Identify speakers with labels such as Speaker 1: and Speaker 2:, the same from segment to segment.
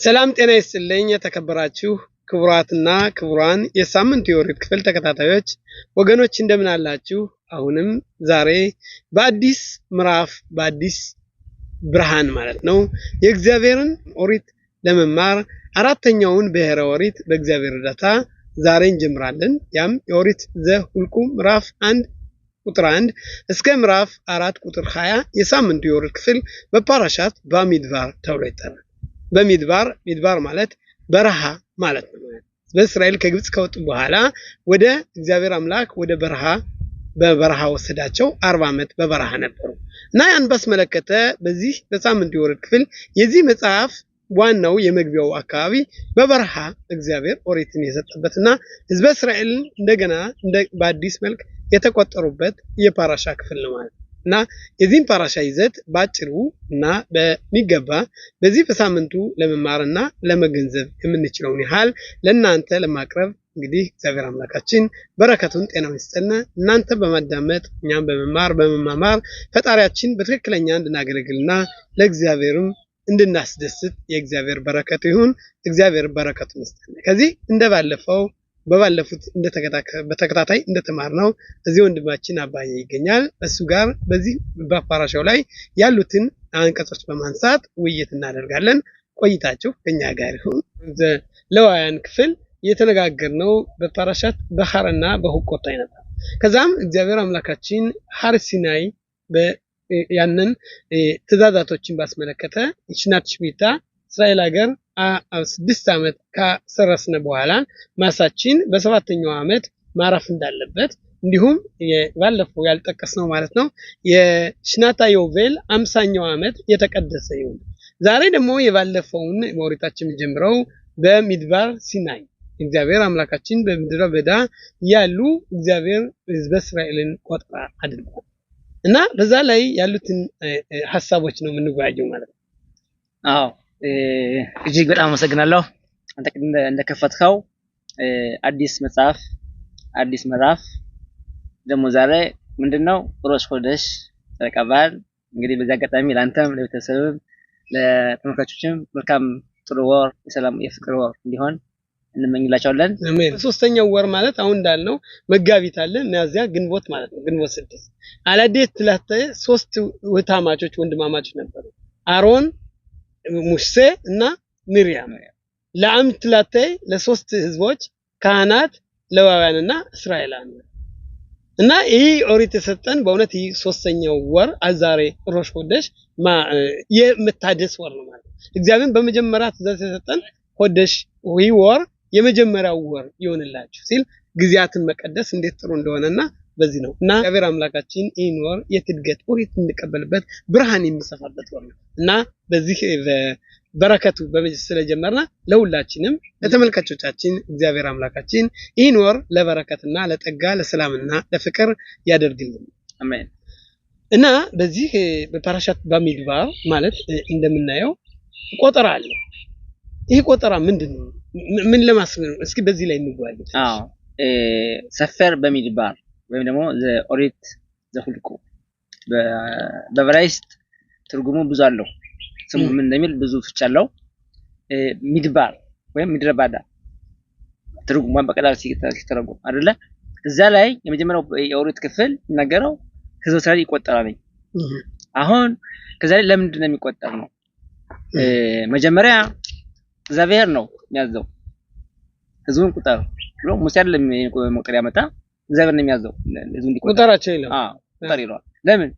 Speaker 1: ሰላም ጤና ይስጥልኝ የተከበራችሁ ክቡራትና ክቡራን የሳምንቱ የኦሪት ክፍል ተከታታዮች ወገኖች እንደምን አላችሁ? አሁንም ዛሬ በአዲስ ምዕራፍ በአዲስ ብርሃን ማለት ነው የእግዚአብሔርን ኦሪት ለመማር አራተኛውን ብሔረ ኦሪት በእግዚአብሔር እርዳታ ዛሬ እንጀምራለን። ያም የኦሪት ዘኍልቍ ምዕራፍ 1 ቁጥር 1 እስከ ምዕራፍ 4 ቁጥር 20 የሳምንቱ የኦሪት ክፍል በፓራሻት ባሚድባር ተብሎ ይጠራል። በሚድባር ማለት በረሃ ማለት ነው። በእስራኤል ከግብጽ ከወጡ በኋላ ወደ እግዚአብሔር አምላክ ወደ በበረሃ ወሰዳቸው 40 ዓመት በበረሃ ነበሩ እና ያን ባስመለከተ በዚህ በሳምንቱ የኦሪት ክፍል የዚህ መጽሐፍ ዋናው የመግቢያው አካባቢ በበረሃ እግዚአብሔር ኦሪትን የሰጠበትና ሕዝበ እስራኤልን እንደገና በአዲስ መልክ የተቆጠሩበት የፓራሻ ክፍል ነው ማለት እና የዚህን ፓራሻ ይዘት ባጭሩ እና በሚገባ በዚህ በሳምንቱ ለመማርና ለመገንዘብ የምንችለውን ያህል ለእናንተ ለማቅረብ እንግዲህ እግዚአብሔር አምላካችን በረከቱን ጤናውን ይስጠን። እናንተ በማዳመጥ እኛም በመማማር ፈጣሪያችን በትክክለኛ እንድናገለግልና ለእግዚአብሔርም እንድናስደስት የእግዚአብሔር በረከቱ ይሁን። እግዚአብሔር በረከቱን ይስጠን። ከዚህ በባለፉት በተከታታይ እንደተማርነው እዚህ ወንድማችን አባዬ ይገኛል። እሱ ጋር በዚህ በፓራሻው ላይ ያሉትን አንቀጾች በማንሳት ውይይት እናደርጋለን። ቆይታችሁ ከኛ ጋር ይሁን። ዘሌዋውያን ክፍል የተነጋገርነው በፓራሻት በሐርና በሁቆታ ነበር። ከዛም እግዚአብሔር አምላካችን ሐር ሲናይ ያንን ትእዛዛቶችን ባስመለከተ ሽናት ሽሚታ እስራኤል ሀገር 6 ዓመት ከሰረስነ በኋላ ማሳችን በሰባተኛው ዓመት ማረፍ እንዳለበት እንዲሁም ባለፈው ያልጠቀስነው ማለት ነው የሽናታ ዮቬል 50ኛው ዓመት የተቀደሰ ይሁን። ዛሬ ደግሞ የባለፈውን በኦሪታችን ጀምረው በሚድባር ሲናይ እግዚአብሔር አምላካችን በምድረ በዳ ያሉ እግዚአብሔር ሕዝበ እስራኤልን ቆጥራ አድርጓል እና በዛ ላይ ያሉትን ሐሳቦች ነው የምንወያየው ማለት ነው።
Speaker 2: አዎ እጅግ በጣም አመሰግናለሁ። አንተ እንደከፈትከው አዲስ መጽሐፍ አዲስ ምዕራፍ ደግሞ ዛሬ ምንድነው ሮሽ ሆደሽ ተቀባል። እንግዲህ በዚህ አጋጣሚ ለአንተም ለቤተሰብም ለተመልካቾችም መልካም ጥሩ ወር የሰላም የፍቅር ወር እንዲሆን እንመኝላቸዋለን።
Speaker 1: አሜን። ሶስተኛው ወር ማለት አሁን እንዳልነው መጋቢት አለ ሚያዝያ ግንቦት ማለት ነው። ግንቦት 6 አላዴት ትላተ 3 ወታማቾች ወንድማማቾች ነበሩ አሮን ሙሴ እና ሚሪያም ለአምት ትላተ ለሶስት ህዝቦች ካህናት ሌዋውያንና እስራኤላውያን እና ይህ ኦሪት የሰጠን በእውነት ይህ ሶስተኛው ወር አዛሬ ሮሽ ሆደሽ የመታደስ ወር ነው ማለት እግዚአብሔር በመጀመሪያ ትእዛዝ የሰጠን ሆደሽ ይህ ወር የመጀመሪያው ወር ይሆንላችሁ ሲል ጊዜያትን መቀደስ እንዴት ጥሩ እንደሆነና በዚህ ነው እና እግዚአብሔር አምላካችን ይህን ወር የትድገት ኦሪት እንቀበልበት ብርሃን የሚሰፋበት ወር ነው እና በዚህ በረከቱ ስለጀመርና ለሁላችንም ለተመልካቾቻችን እግዚአብሔር አምላካችን ይህን ወር ለበረከትና ለጠጋ ለሰላምና ለፍቅር ያደርግልን
Speaker 2: አሜን።
Speaker 1: እና በዚህ በፓራሻት ባሚድባር ማለት እንደምናየው ቆጠራ አለ። ይህ ቆጠራ ምንድነው? ምን ለማስመር ነው? እስኪ በዚህ ላይ እንወያይ።
Speaker 2: ሰፈር በሚድባር ወይም ደግሞ ኦሪት ዘኍልቍ በዕብራይስጥ ትርጉሙ ብዙ አለው። ስሙ ምን እንደሚል ብዙ ፍች አለው። ሚድባር ወይም ምድረ በዳ ትርጉሙን በቀላሉ ሲተረጎም አይደለ? እዛ ላይ የመጀመሪያው የኦሪት ክፍል ነገረው ሕዝበ እስራኤል ይቆጠራል። አሁን ከዛ ላይ ለምንድን ነው የሚቆጠር ነው? መጀመሪያ እግዚአብሔር ነው የሚያዘው ሕዝቡን ቁጠር ብሎ ሙሴ አይደለም መቁጠር ያመጣ እግዚአብሔር ነው የሚያዘው ሕዝቡ እንዲቆጠር
Speaker 1: ቁጠራቸው ይላል።
Speaker 2: ቁጠር ይላል። ለምን?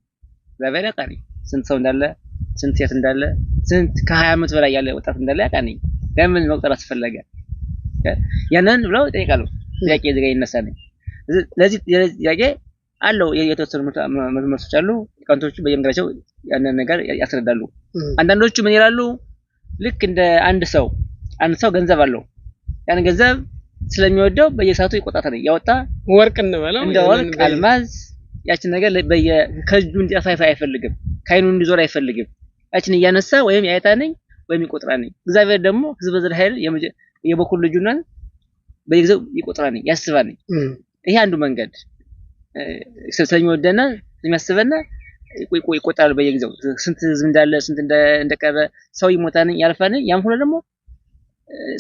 Speaker 2: እግዚአብሔር ያውቃል ስንት ሰው እንዳለ ስንት ሴት እንዳለ ስንት ከ20 ዓመት በላይ ያለ ወጣት እንዳለ ያውቃል። ለምን መቁጠር አስፈለገ? ያንን ብለው ይጠይቃሉ። ጥያቄ እዚህ ጋር ይነሳል። ለዚህ ጥያቄ አለው የተወሰኑ መልሶች አሉ። ሊቃውንቶቹ በየመንገዳቸው ያንን ነገር ያስረዳሉ። አንዳንዶቹ ምን ይላሉ? ልክ እንደ አንድ ሰው ገንዘብ አለው። ያን ገንዘብ ስለሚወደው በየሰዓቱ ይቆጣታል። ያወጣ
Speaker 1: ወርቅ እንበለው
Speaker 2: እንደ ወርቅ አልማዝ ያችን ነገር ከእጁ እንዲጠፋ አይፈልግም። ካይኑ እንዲዞር አይፈልግም። ያችን እያነሳ ወይም ያይታነኝ ወይም ይቆጥራነኝ። እግዚአብሔር ደግሞ ሕዝበ እስራኤል የበኩር ልጁና በየጊዜው ይቆጥራነኝ ያስባነኝ። ይሄ አንዱ መንገድ ስለሚወደና ስለሚያስበና ይቆጣል በየጊዜው ስንት ህዝብ እንዳለ ስንት እንደቀረ ሰው ይሞታን ያልፋን ያም ሁሉ ደግሞ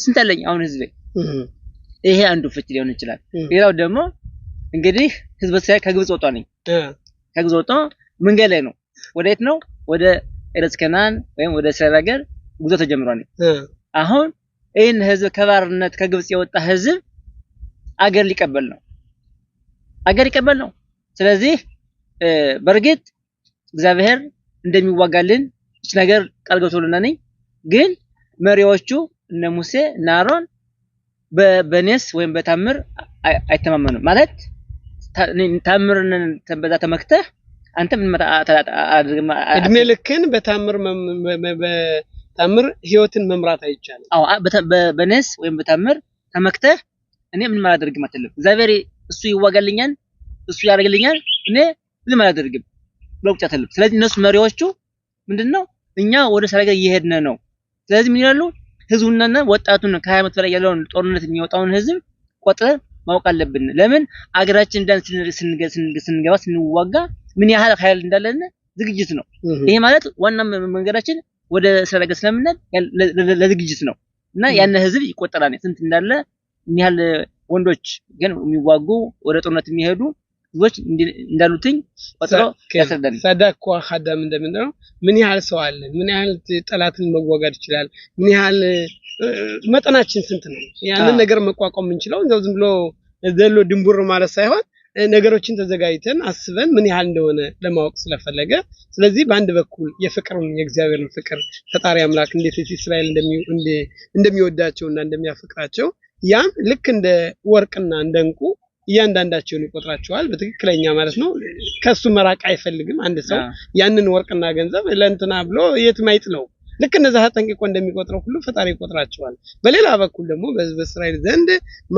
Speaker 2: ስንት አለኝ አሁን ህዝቤ ይሄ አንዱ ፍቺ ሊሆን ይችላል ሌላው ደግሞ እንግዲህ ህዝብ ከግብጽ ወጣ ነኝ ከግብጽ ወጣ መንገድ ላይ ነው ወዴት ነው ወደ ኤረስ ከናን ወይም ወደ እስራኤል ሀገር ጉዞ ተጀምሯል አሁን ይሄን ህዝብ ከባርነት ከግብጽ የወጣ ህዝብ አገር ሊቀበል ነው ስለዚህ በርግጥ እግዚአብሔር እንደሚዋጋልን እች ነገር ቃል ገብቶልናል ግን መሪዎቹ እነ ሙሴ እና አሮን በነስ ወይም በታምር አይተማመኑም ማለት ታምርን በዛ ተመክተህ አንተ ምን
Speaker 1: እድሜ ልክን በታምር ህይወትን መምራት አይቻልም
Speaker 2: አዎ በነስ ወይም በታምር ተመክተህ እኔ ምን ማላደርግም አትልም እግዚአብሔር እሱ ይዋጋልኛል እሱ ያደርግልኛል እኔ ምን ማላደርግም ብለው አትልም ስለዚህ እነሱ መሪዎቹ ምንድነው እኛ ወደ ሰራገ እየሄድን ነው ስለዚህ ምን ይላሉ ህዝቡና ወጣቱን ከ20 ዓመት በላይ ያለውን ጦርነት የሚወጣውን ህዝብ ቆጥረን ማወቅ አለብን ለምን አገራችን እንዳን ስንገባ ስንዋጋ ምን ያህል ኃይል እንዳለን ዝግጅት ነው ይሄ ማለት ዋና መንገዳችን ወደ ሰራገ ስለምንል ለዝግጅት ነው እና ያን ህዝብ ይቆጠራል ስንት እንዳለ ምን ያህል ወንዶች ግን የሚዋጉ ወደ ጦርነት የሚሄዱ ህዝቦች እንዳሉትኝ ቆጥረው ያስረዳል
Speaker 1: ሰዳቋ ሐዳም እንደምንለው ምን ያህል ሰው አለ ምን ያህል ጠላትን መዋጋት ይችላል ምን ያህል መጠናችን ስንት ነው ያንን ነገር መቋቋም እንችላው እንደው ዝም ብሎ ዘሎ ድንቡር ማለት ሳይሆን ነገሮችን ተዘጋጅተን አስበን ምን ያህል እንደሆነ ለማወቅ ስለፈለገ ስለዚህ በአንድ በኩል የፍቅሩን የእግዚአብሔርን ፍቅር ፈጣሪ አምላክ እንዴት እስራኤል እንደሚወዳቸውና እንደሚያፈቅራቸው ያም ልክ እንደ ወርቅና እንደ እንቁ እያንዳንዳቸውን ይቆጥራቸዋል በትክክለኛ ማለት ነው ከሱ መራቅ አይፈልግም አንድ ሰው ያንን ወርቅና ገንዘብ ለእንትና ብሎ የትም አይጥለው ልክ እንደዛ ተጠንቅቆ እንደሚቆጥረው ሁሉ ፈጣሪ ይቆጥራቸዋል በሌላ በኩል ደግሞ በእስራኤል ዘንድ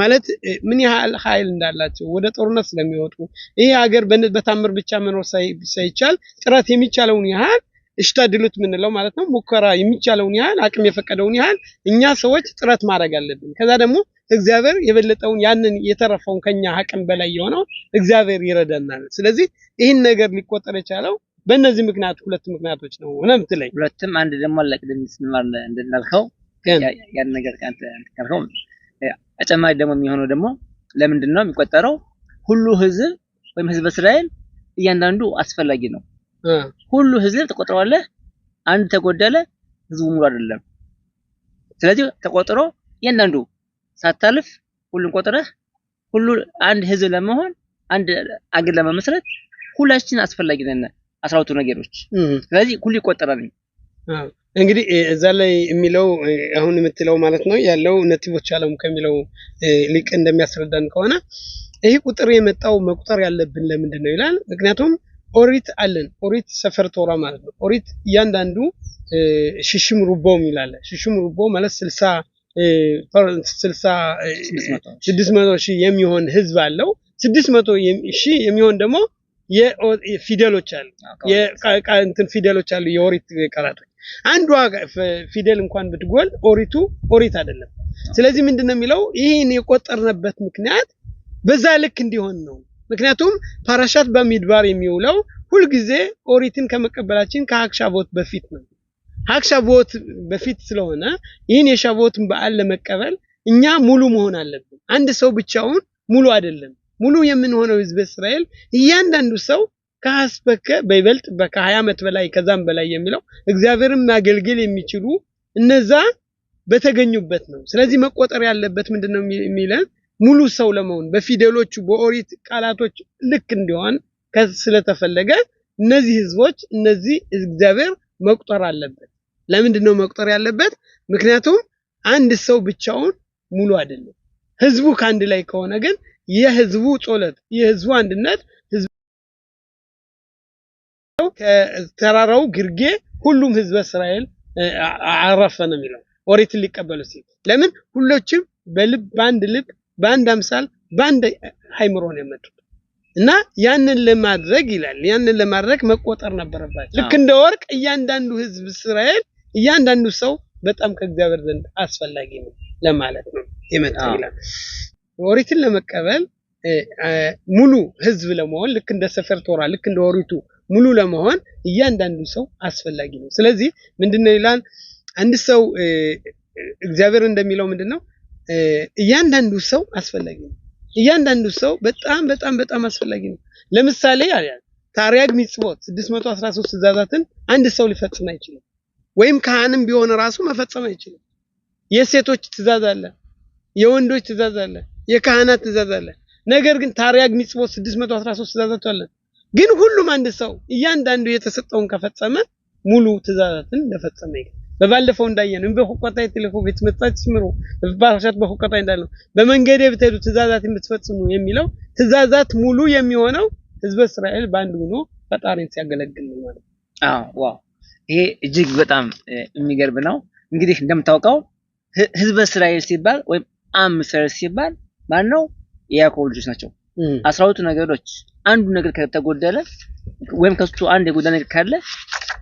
Speaker 1: ማለት ምን ያህል ኃይል እንዳላቸው ወደ ጦርነት ስለሚወጡ ይሄ ሀገር በታምር ብቻ መኖር ሳይቻል ጥረት የሚቻለውን ያህል እሽታድሉት ምንለው ማለት ነው ሙከራ የሚቻለውን ያህል አቅም የፈቀደውን ያህል እኛ ሰዎች ጥረት ማድረግ አለብን ከዛ ደግሞ እግዚአብሔር የበለጠውን ያንን የተረፈውን ከኛ አቅም በላይ የሆነው እግዚአብሔር ይረዳናል ስለዚህ ይሄን ነገር ሊቆጠር የቻለው በእነዚህ ምክንያት ሁለት ምክንያቶች ነው ወነምትለኝ
Speaker 2: ሁለቱም አንድ ደግሞ ለቅድም ስንማር እንደናልከው ያን ነገር ካንተ ተከረው አጨማሪ ደግሞ የሚሆነው ደግሞ ለምንድነው የሚቆጠረው ሁሉ ህዝብ ወይም ህዝብ እስራኤል እያንዳንዱ አስፈላጊ ነው ሁሉ ህዝብ ተቆጥሯል አንድ ተጎደለ ህዝቡ ሙሉ አይደለም ስለዚህ ተቆጥሮ እያንዳንዱ ሳታልፍ ሁሉን ቆጥረህ ሁሉ አንድ ህዝብ ለመሆን አንድ አገር ለመመስረት ሁላችን አስፈላጊ ነን 12 ነገሮች ስለዚህ ሁሉ ይቆጠራል
Speaker 1: እንግዲህ እዛ ላይ የሚለው አሁን የምትለው ማለት ነው ያለው ነጥቦች አለም ከሚለው ሊቅ እንደሚያስረዳን ከሆነ ይሄ ቁጥር የመጣው መቁጠር ያለብን ለምንድን ነው ይላል ምክንያቱም ኦሪት አለን ኦሪት ሰፈር ቶራ ማለት ነው ኦሪት እያንዳንዱ ሽሽም ሩቦም ይላል ሽሽም ሩቦ ማለት 600 ሺህ የሚሆን ህዝብ አለው 600 ሺህ የሚሆን ደግሞ የፊደሎች አሉ የቃንትን ፊደሎች አሉ የኦሪት ቃላቶች አንዷ ፊደል እንኳን ብትጎል ኦሪት አይደለም ስለዚህ ምንድነው የሚለው ይሄን የቆጠርነበት ምክንያት በዛ ልክ እንዲሆን ነው ምክንያቱም ፓራሻት በሚድባር የሚውለው ሁሉ ጊዜ ኦሪትን ከመቀበላችን ከአክሻቦት በፊት ነው አክሻቦት በፊት ስለሆነ ይሄን የሻቦትን በዓል ለመቀበል እኛ ሙሉ መሆን አለብን አንድ ሰው ብቻውን ሙሉ አይደለም ሙሉ የምንሆነው ህዝብ እስራኤል እያንዳንዱ ሰው ከአስበከ በይበልጥ በ20 ዓመት በላይ ከዛም በላይ የሚለው እግዚአብሔርን ማገልገል የሚችሉ እነዛ በተገኙበት ነው ስለዚህ መቆጠር ያለበት ምንድነው የሚለን ሙሉ ሰው ለመሆን በፊደሎቹ በኦሪት ቃላቶች ልክ እንዲሆን ስለተፈለገ እነዚህ ህዝቦች እነዚህ እግዚአብሔር መቁጠር አለበት ለምንድነው መቁጠር ያለበት ምክንያቱም አንድ ሰው ብቻውን ሙሉ አይደለም ህዝቡ ካንድ ላይ ከሆነ ግን የህዝቡ ጾለት የህዝቡ አንድነት ህዝቡ ከተራራው ግርጌ ሁሉም ህዝብ እስራኤል አረፈ ነው የሚለው ኦሪት ሊቀበሉ ሲል ለምን ሁሎችም በልብ ባንድ ልብ ባንድ አምሳል ባንድ ሃይምሮ ነው የመጡት እና ያንን ለማድረግ ይላል ያንን ለማድረግ መቆጠር ነበረባቸው ልክ እንደ ወርቅ እያንዳንዱ ህዝብ እስራኤል እያንዳንዱ ሰው በጣም ከእግዚአብሔር ዘንድ አስፈላጊ ነው ለማለት ነው የመጣው ይላል ኦሪትን ለመቀበል ሙሉ ህዝብ ለመሆን ልክ እንደ ሰፈር ቶራ ልክ እንደ ኦሪቱ ሙሉ ለመሆን እያንዳንዱ ሰው አስፈላጊ ነው ስለዚህ ምንድነው ይላል አንድ ሰው እግዚአብሔር እንደሚለው ምንድነው እያንዳንዱ ሰው አስፈላጊ ነው እያንዳንዱ ሰው በጣም አስፈላጊ ነው ለምሳሌ ታሪያግ ሚጽቦት 613 ትእዛዛትን አንድ ሰው ሊፈጽም አይችልም ወይም ካህንም ቢሆን ራሱ መፈጸም አይችልም የሴቶች ትእዛዝ አለ የወንዶች ትእዛዝ አለ የካህናት ትእዛዝ አለ ነገር ግን ታሪያግ ሚጽቦት 613 ትእዛዛት አለ ግን ሁሉም አንድ ሰው እያንዳንዱ የተሰጠውን ከፈጸመ ሙሉ ትእዛዛትን ለፈጸመ ይገባል በባለፈው እንዳየነው በሁከታይ ተልፎ ቤትመጣች ምሩ በባሻት በሁከታይ እንዳለው በመንገዴ ብትሄዱ ትእዛዛትን ብትፈጽሙ የሚለው ትእዛዛት ሙሉ የሚሆነው ህዝበ እስራኤል ባንድ ሆኖ ፈጣሪን ሲያገለግል ነው ማለት
Speaker 2: ዋው ይሄ እጅግ በጣም የሚገርም ነው እንግዲህ እንደምታውቀው ህዝበ እስራኤል ሲባል ወይም አም እስራኤል ሲባል ማን ነው ያዕቆብ ልጆች ናቸው 12 ነገሮች አንዱ ነገር ከተጎደለ ወይም ከሱ አንድ የጎደለ ነገር ካለ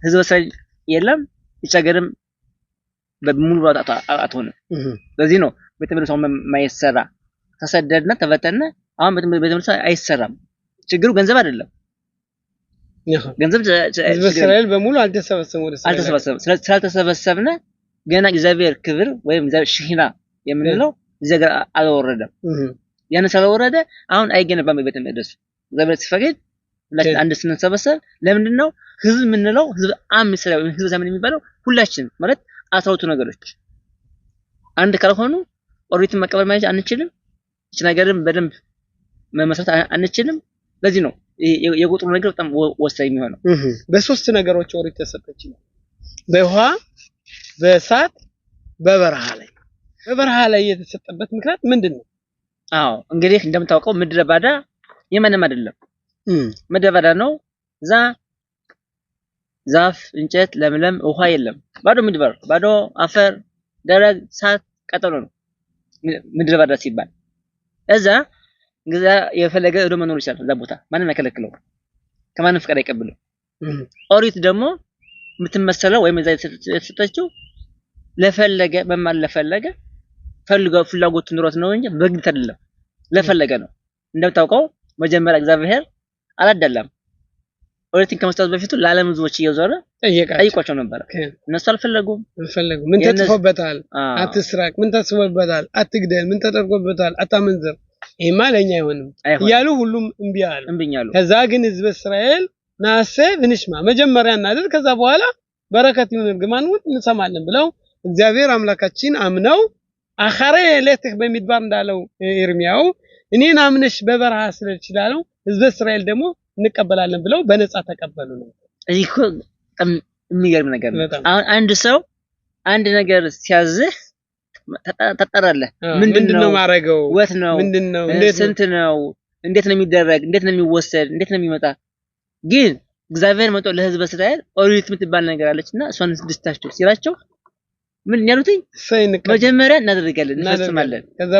Speaker 2: ህዝበ እስራኤል የለም ይቻገርም በሙሉ አትሆንም ስለዚህ ነው በተመለሰው ማይሰራ ተሰደድና ተበተነ አሁን በተመለሰው አይሰራም ችግሩ ገንዘብ አይደለም ገንዘብ
Speaker 1: ህዝበ እስራኤል በሙሉ አልተሰበሰበም
Speaker 2: ስላልተሰበሰብነ ገና እግዚአብሔር ክብር ወይም ሽሂና የምንለው ዘጋ አልወረደም ያን ስለወረደ አሁን አይገነባም በቤተ መቅደስ እግዚአብሔር ሲፈቅድ ሁላችን አንድ ስንሰበሰብ ለምንድን ነው ህዝብ ምንለው ህዝብ አም እስራኤል ህዝብ ዘመን የሚባለው ሁላችን ማለት 12 ነገሮች አንድ ካልሆኑ ኦሪትን መቀበል ማለት አንችልም እቺ ነገርም በደንብ መመስረት አንችልም ለዚህ ነው የቁጥሩ ነገር በጣም ወሳኝ የሚሆነው
Speaker 1: በሶስት ነገሮች ኦሪት ተሰጠች በውሃ በእሳት በበረሃ ላይ የተሰጠበት ምክንያት ምንድነው
Speaker 2: አዎ እንግዲህ እንደምታውቀው ምድረ ባዳ የማንም አይደለም ምድረ ባዳ ነው ዛፍ እንጨት ለምለም ውሃ የለም ባዶ ምድር ባዶ አፈር ደረቅ ሳት ቀጠሎ ነው ምድረ ባዳ ሲባል እዛ ግዛ የፈለገ ወደ መኖር ይችላል እዛ ቦታ ማንም አይከለክለው ከማንም ፍቃድ አይቀበለው ኦሪት ደግሞ የምትመሰለው ወይም እዛ የተሰጠችው ለፈለገ በማን ለፈለገ ፍላጎት ኑሮት ነው እንጂ በግድ አይደለም ለፈለገ ነው እንደምታውቀው መጀመሪያ እግዚአብሔር አላደለም ኦሪትን ከመስጠት በፊት ለዓለም ህዝቦች እየዞረ ጠይቋቸው ነበር እነሱ አልፈለጉም
Speaker 1: ምን ተጽፎበታል አትስራቅ ምን ተጽፎበታል አትግደል ምን ተጠርቆበታል አታመንዝር ይማለኛ አይሆንም ያሉ ሁሉም እምቢያሉ ከዛ ግን ህዝበ እስራኤል ናሰ ብንሽማ መጀመሪያ እናድር ከዛ በኋላ በረከት ይሁን እርግማን እንሰማለን ብለው እግዚአብሔር አምላካችን አምነው አخره ለተክ በሚድባር እንዳለው ኤርሚያው እኔን አምነሽ በበረሃ ስለልችላለው ህዝበ እስራኤል ደግሞ እንቀበላለን ብለው በነፃ ተቀበሉ ነው
Speaker 2: እኮ የሚገርም ነገር ነው አሁን አንድ ሰው አንድ ነገር ሲያዝህ ተጠራለህ
Speaker 1: ምንድነው ማረገው
Speaker 2: ወት ነው
Speaker 1: ምንድነው
Speaker 2: ስንት ነው እንዴት ነው የሚደረግ እንዴት ነው የሚወሰድ እንዴት ነው የሚመጣ ግን እግዚአብሔር መጥቶ ለህዝበ እስራኤል ኦሪት የምትባል ነገር አለችና እሷን ስድስታቸው ሲላቸው ምን ያሉትኝ መጀመሪያ እናደርጋለን እንፈጽማለን ከዛ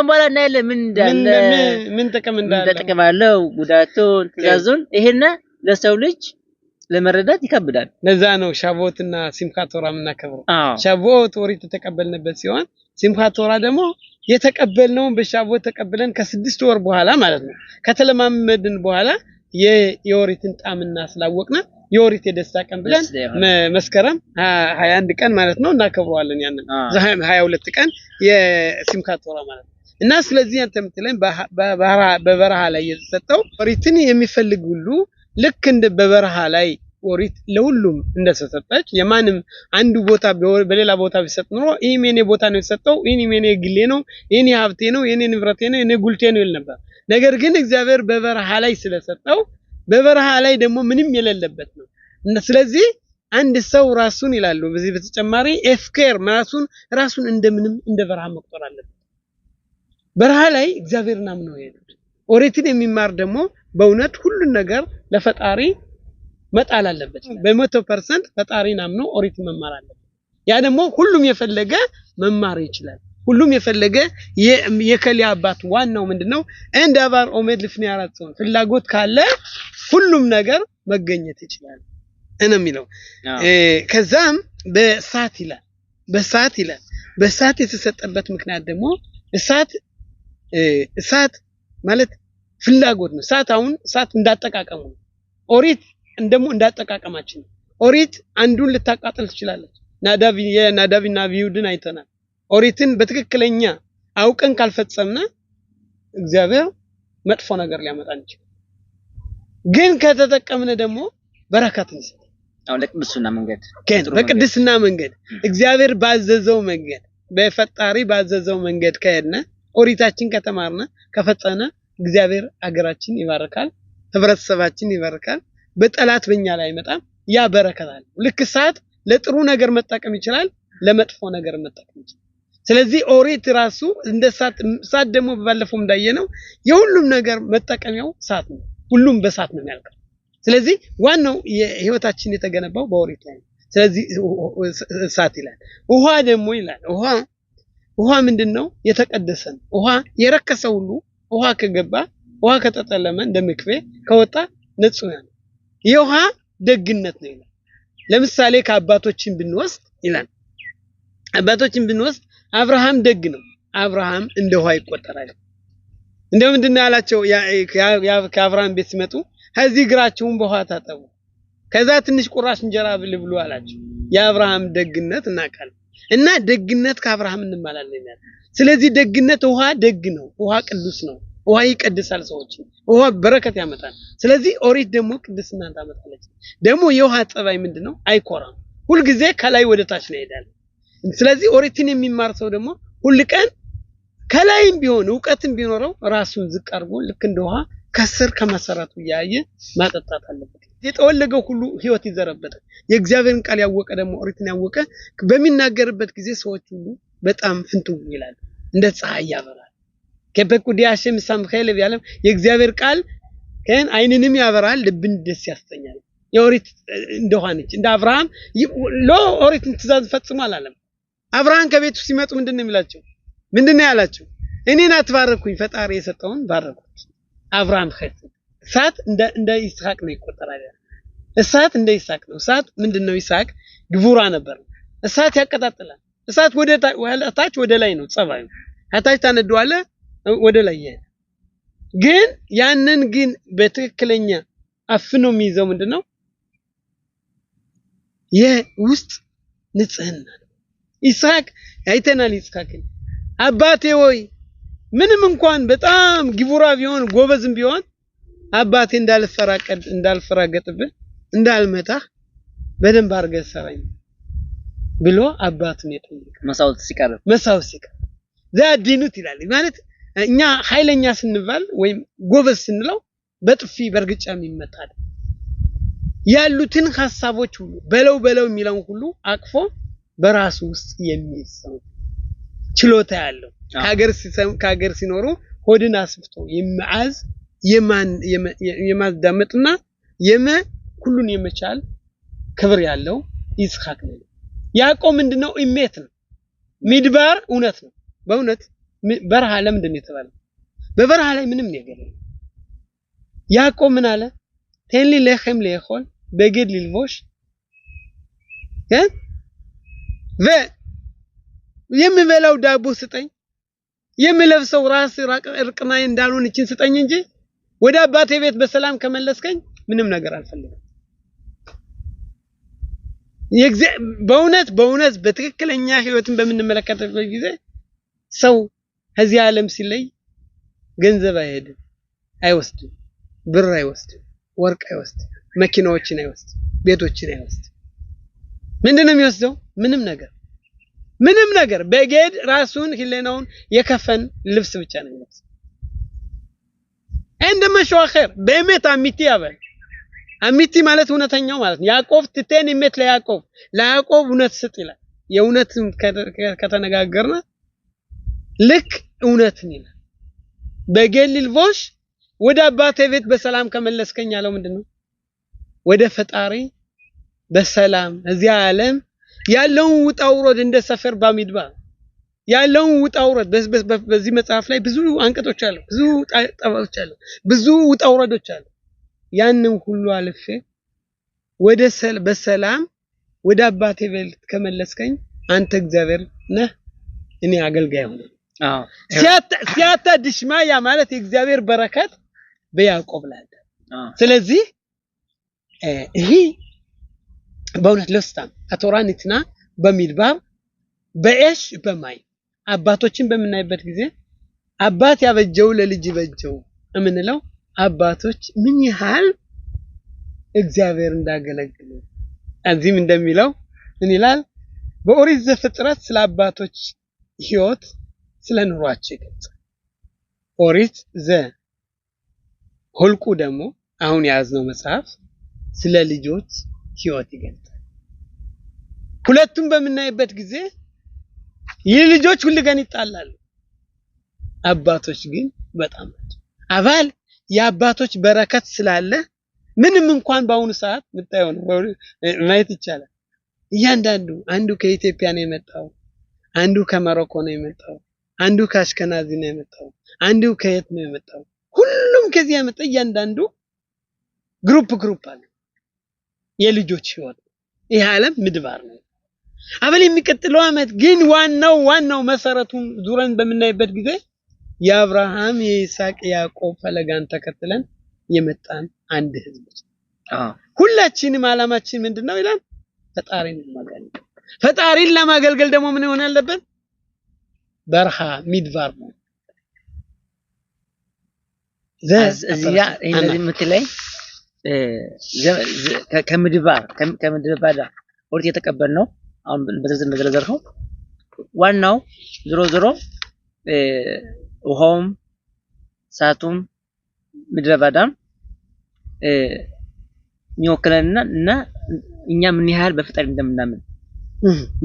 Speaker 2: በኋላ እናያለን ምን እንዳለ
Speaker 1: ምን ጥቅም
Speaker 2: አለው ጉዳቱን ትእዛዙን ይሄና ለሰው ልጅ ለመረዳት ይከብዳል
Speaker 1: ለዛ ነው ሻቦትና ሲምካት ቶራ ምናከብረው ሻቦት ኦሪት ተቀበልንበት ሲሆን ሲምካት ቶራ ደግሞ የተቀበልነው በሻቦት ተቀበለን ከ6 ወር በኋላ ማለት ነው ከተለማመድን በኋላ የኦሪትን ጣምና ስላወቅና የኦሪት የደስታ ቀን ብለን መስከረም 21 ቀን ማለት ነው እናከብረዋለን ያንን 22 ቀን የሲምካት ቶራ ማለት እና ስለዚህ አንተ የምትለኝ በበረሃ ላይ የተሰጠው ኦሪትን የሚፈልግ ሁሉ ልክ እንደ በበረሃ ላይ ኦሪት ለሁሉም እንደተሰጠች የማንም አንዱ ቦታ በሌላ ቦታ ቢሰጥ ኖሮ ኢሜኔ ቦታ ነው የተሰጠው ኢሜኔ ግሌ ነው ኢኔ ሀብቴ ነው ኢኔ ንብረቴ ነው ኢኔ ጉልቴ ነው ይል ነበር ነገር ግን እግዚአብሔር በበረሃ ላይ ስለሰጠው በበረሃ ላይ ደግሞ ምንም የሌለበት ነው እና ስለዚህ አንድ ሰው ራሱን ይላሉ በዚህ በተጨማሪ ኤፍኬር ራሱን እንደምንም እንደ በረሃ መቁጠር አለበት በረሃ ላይ እግዚአብሔርን አምነው ሄዱት ኦሪትን የሚማር ደግሞ በእውነት ሁሉ ነገር ለፈጣሪ መጣል አለበት በ100% ፈጣሪን አምኖ ኦሪት መማር አለበት ያ ደግሞ ሁሉም የፈለገ መማር ይችላል ሁሉም የፈለገ የከሊ አባት ዋናው ምንድነው እንደ አባር ኦሜድ ልፍኒ አራጽን ፍላጎት ካለ ሁሉም ነገር መገኘት ይችላል እነም ይለው ከዛም በእሳት ይላል በእሳት የተሰጠበት ምክንያት ደግሞ እሳት ማለት ፍላጎት ነው እሳት እንዳጠቃቀሙ ኦሪት እንደሞ እንዳጠቃቀማችን ኦሪት አንዱን ልታቃጥል ትችላለች ናዳብና አብዩድን አይተናል ኦሪትን በትክክለኛ አውቀን ካልፈጸምና እግዚአብሔር መጥፎ ነገር ሊያመጣ ይችላል ግን ከተጠቀምነ ደግሞ በረከትን ይሰጣል
Speaker 2: አሁን ለቅድስና መንገድ
Speaker 1: በቅድስና መንገድ እግዚአብሔር ባዘዘው መንገድ በፈጣሪ ባዘዘው መንገድ ከሄድነ ኦሪታችን ከተማርነ ከፈጸነ እግዚአብሔር አገራችን ይባርካል ህብረተሰባችን ይባርካል በጠላት በእኛ ላይ አይመጣም ያ በረከታል ልክ ሰዓት ለጥሩ ነገር መጠቀም ይችላል ለመጥፎ ነገር መጠቀም ይችላል ስለዚህ ኦሪት ራሱ እንደ ሰዓት ደግሞ ባለፈው እንዳየነው የሁሉም ነገር መጠቀሚያው ሰዓት ነው ሁሉም በሰዓት ነው የሚያልቀው ስለዚህ ዋናው የህይወታችን የተገነባው በኦሪት ላይ ስለዚህ ሰዓት ይላል ውሃ ደግሞ ይላል ውሃ ምንድነው የተቀደሰ ነው ውሃ የረከሰ ሁሉ ውሃ ከገባ ውሃ ከተጠለመ እንደምክፌ ከወጣ ንጹህ ነው የውሃ ደግነት ነው ይላል ለምሳሌ ከአባቶችን ብንወስድ ይላል አባቶችን ብንወስድ አብርሃም ደግ ነው አብርሃም እንደ ውሃ ይቆጠራል እንደው ምንድነው ያላቸው ከአብርሃም ቤት ሲመጡ ከዚህ እግራቸውን በውሃ ታጠቡ ከዛ ትንሽ ቁራሽ እንጀራ ብሉ አላቸው የአብርሃም ደግነት እናቃል እና ደግነት ከአብርሃም እንማላለን ስለዚህ ደግነት ውሃ ደግ ነው ውሃ ቅዱስ ነው ውሃ ይቀድሳል ሰዎች ውሃ በረከት ያመጣል ስለዚህ ኦሪት ደግሞ ቅድስናን ታመጣለች ደግሞ የውሃ ጸባይ ምንድነው አይኮራም ሁሉ ጊዜ ከላይ ወደ ታች ነው ይሄዳል ስለዚህ ኦሪትን የሚማር ሰው ደግሞ ሁሉ ቀን ከላይም ቢሆን ዕውቀትም ቢኖረው ራሱን ዝቅ አድርጎ ልክ እንደ ውሃ ከስር ከመሰረቱ ያየ ማጠጣት አለበት የተወለገው ሁሉ ህይወት ይዘረበታል የእግዚአብሔርን ቃል ያወቀ ደግሞ ኦሪትን ያወቀ በሚናገርበት ጊዜ ሰዎች ሁሉ በጣም ፍንቱ ይላል እንደ ፀሐይ ያበራል ከበቁዲያሽም ሳምኸለ ያለም የእግዚአብሔር ቃል ከን አይንንም ያበራል ልብን ደስ ያስተኛል የኦሪት እንደሆነች እንደ አብርሃም ኦሪትን ትእዛዝ ፈጽሞ አላለም አብርሃም ከቤቱ ሲመጡ ምንድነው የሚላቸው ምንድነው ያላቸው እኔን አትባረኩኝ ፈጣሪ የሰጠውን ባረኩት አብርሃም ኸት እሳት እንደ ይስሐቅ ነው ይቆጠራል እሳት እንደ ይስሐቅ ነው እሳት ምንድነው ይስሐቅ ግቡራ ነበር እሳት ያቀጣጥላል እሳት ወደ ታች ወደ ላይ ነው ጸባዩ ታች ታነደዋለ ወደ ላይ ይሄድ ግን ያንን ግን በትክክለኛ አፍኖ የሚይዘው ምንድነው የውስጥ ንጽህና ይስሐቅ አይተናል ይስሐቅን አባቴ ወይ ምንም እንኳን በጣም ግቡራ ቢሆን ጎበዝም ቢሆን አባቴ እንዳልፈራገጥብህ እንዳልመታ በደንብ አድርገህ ሰራኝ ብሎ አባቱን የጠየቀ
Speaker 2: መሳውት ሲቀር
Speaker 1: ዛዲኑት ይላል ማለት እኛ ኃይለኛ ስንባል ወይም ጎበዝ ስንለው በጥፊ በርግጫ የሚመታል ያሉትን ሐሳቦች ሁሉ በለው የሚለው ሁሉ አቅፎ በራሱ ውስጥ የሚይዘው ችሎታ ያለው ከሀገር ሲኖሩ ሆድን አስፍቶ የማዝ የማዳመጥና ሁሉን የመቻል ክብር ያለው ይስሐቅ ነው ያዕቆብ ምንድነው እሜት ነው ሚድባር እውነት ነው በእውነት በረሃ ለምንድን ነው የተባለው በበረሃ ላይ ምንም ነገር የለም ያዕቆብ ምን አለ ተንሊ ለኸም ለይኾል በገድ ልልቦሽ የምበላው ዳቦ ስጠኝ የምለብሰው ራስ እርቅናይ እንዳልሆን እቺን ስጠኝ እንጂ ወደ አባቴ ቤት በሰላም ከመለስከኝ ምንም ነገር አልፈልግም በእውነት በትክክለኛ ህይወትን በመንመለከተበት ጊዜ ሰው ከዚህ ዓለም ሲለይ ገንዘብ አይወስድም ብር አይወስድም ወርቅ አይወስድም መኪናዎችን አይወስድም ቤቶችን አይወስድም ምንድነው የሚወስደው ምንም ነገር በገድ ራሱን ህሊናውን የከፈን ልብስ ብቻ ነው የሚለብሰው እንደማ ሸዋኸር በእመት አሚቲ ያበል አሚቲ ማለት እውነተኛው ማለት ነው ያዕቆብ ትተን እመት ለያዕቆብ እውነት ስጥ ይላል የእውነትን ከተነጋገርና ልክ እውነትን ይላል በገድ ልልቦሽ ወደ አባቴ ቤት በሰላም ከመለስከኝ ያለው ምንድነው ወደ ፈጣሪ በሰላም እዚያ ዓለም ያለውን ውጣውረድ እንደ ሰፈር ባሚድባ ያለውን ውጣውረድ በዚህ መጽሐፍ ላይ ብዙ አንቀጾች አሉ ብዙ ጠባዎች አሉ ብዙ ውጣውረዶች አሉ ያንን ሁሉ አልፌ በሰላም ወደ አባቴ ቤት ከመለስከኝ አንተ እግዚአብሔር ነህ እኔ አገልጋይ ሆነ ሲያታ ድሽማያ ማለት የእግዚአብሔር በረከት በያዕቆብ ላይ ስለዚህ ይሄ በእውነት ለስታም አቶራኒትና በሚድባር በኤሽ በማይ አባቶችን በምናይበት ጊዜ አባት ያበጀው ለልጅ ይበጀው እምንለው አባቶች ምን ያህል እግዚአብሔር እንዳገለግሉ እዚህም እንደሚለው ምን ይላል በኦሪት ዘፍጥረት ስለ አባቶች ሕይወት ስለ ኑሯቸው ይገልጻል። ኦሪት ሁልቁ ደግሞ አሁን የያዝነው መጽሐፍ ስለ ልጆች ሕይወት ይገልጻል። ሁለቱም በምናይበት ጊዜ የልጆች ሁሉ ቀን ይጣላሉ፣ አባቶች ግን በጣም አባል የአባቶች በረከት ስላለ ምንም እንኳን በአሁኑ ሰዓት ምታየው ነው ማየት ይቻላል። እያንዳንዱ አንዱ ከኢትዮጵያ ነው የመጣው፣ አንዱ ከማሮኮ ነው የመጣው፣ አንዱ ከአሽከናዚ ነው የመጣው፣ አንዱ ከየት ነው የመጣው፣ ሁሉም ከዚህ ያመጣ እያንዳንዱ ግሩፕ አለ። የልጆች ሕይወት ይህ ዓለም ምድባር ነው። አበል የሚቀጥለው ዓመት ግን ዋናው መሰረቱን ዙረን በምናይበት ጊዜ የአብርሃም የይስሐቅ ያዕቆብ ፈለጋን ተከትለን የመጣን አንድ ህዝብ ነው። ሁላችንም ዓላማችን ምንድነው ይላል? ፈጣሪን ማገልገል። ፈጣሪን ለማገልገል ደግሞ ምን ይሆን ያለበት? በረሃ ሚድባር ነው።
Speaker 2: እዚያ እነዚህ ምትለይ ከምድባር ወርት የተቀበልነው አሁን በዘርዘርኸው ዋናው ዞሮ ውሃውም ሳቱም ምድረ ባዳም የሚወክለንና እኛ ምን ያህል በፈጣሪ እንደምናምን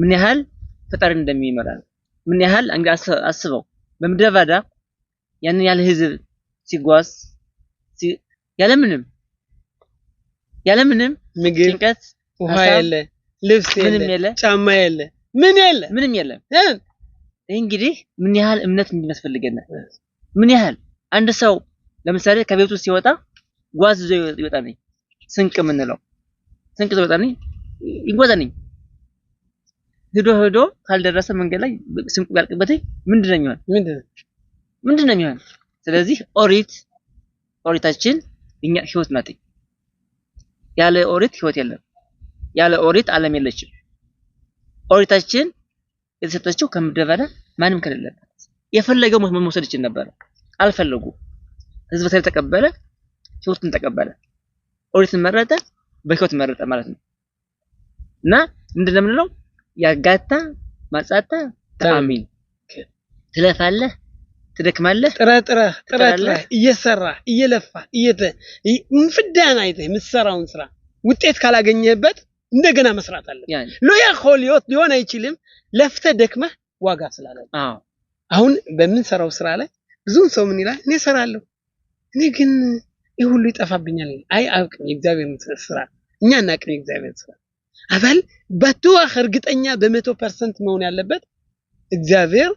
Speaker 2: ምን ያህል ፈጣሪ እንደሚመራን ምን ያህል አስበው በምድረ ባዳ ያንን ያለ ህዝብ ሲጓዝ ያለምንም ምግብ ጭንቀት
Speaker 1: ውሃ የለ ልብስ የለ ጫማ የለ ምንም የለም።
Speaker 2: እንግዲህ ምን ያህል እምነት እንደሚያስፈልገን ምን ያህል አንድ ሰው ለምሳሌ ከቤቱ ሲወጣ ጓዝ ይዞ ይወጣል። ስንቅ ምንለው ስንቅ ይወጣል ይጓዛል። ሄዶ ካልደረሰ መንገድ ላይ ስንቁ ያልቅበት ምንድነው የሚሆን? ስለዚህ ኦሪታችን እኛ ህይወት ናት። ያለ ኦሪት ህይወት የለም። ያለ ኦሪት ዓለም የለችም። ኦሪታችን የተሰጠችው ከምድረ ባዳ ማንም ከሌለበት የፈለገው መውሰድ ይችል ነበር። አልፈለጉ ህዝብ ተቀበለ፣ ህይወትን ተቀበለ። ኦሪትን መረጠ፣ በህይወት መረጠ ማለት ነው። እና ምንድነው የምንለው? ያጋታ ማጻታ ተአሚን ትለፋለህ፣ ትደክማለህ፣ ጥረህ እየሰራ እየለፋ ፍዳን አይተህ የምትሰራውን ስራ ውጤት ካላገኘህበት እንደገና መስራት አለ። ሎያ ሆሊዮት ሊሆን አይችልም። ለፍተህ ደክመህ ዋጋ ስላለ አሁን በምንሰራው ስራ ላይ ብዙን ሰው ምን ይላል? እኔ እሰራለሁ፣ እኔ ግን ይህ ሁሉ ይጠፋብኛል። አውቅም የእግዚአብሔር ስራ እኛ እናቅም የእግዚአብሔር ስራ አባል በትዋህ እርግጠኛ በ100% መሆን ያለበት እግዚአብሔር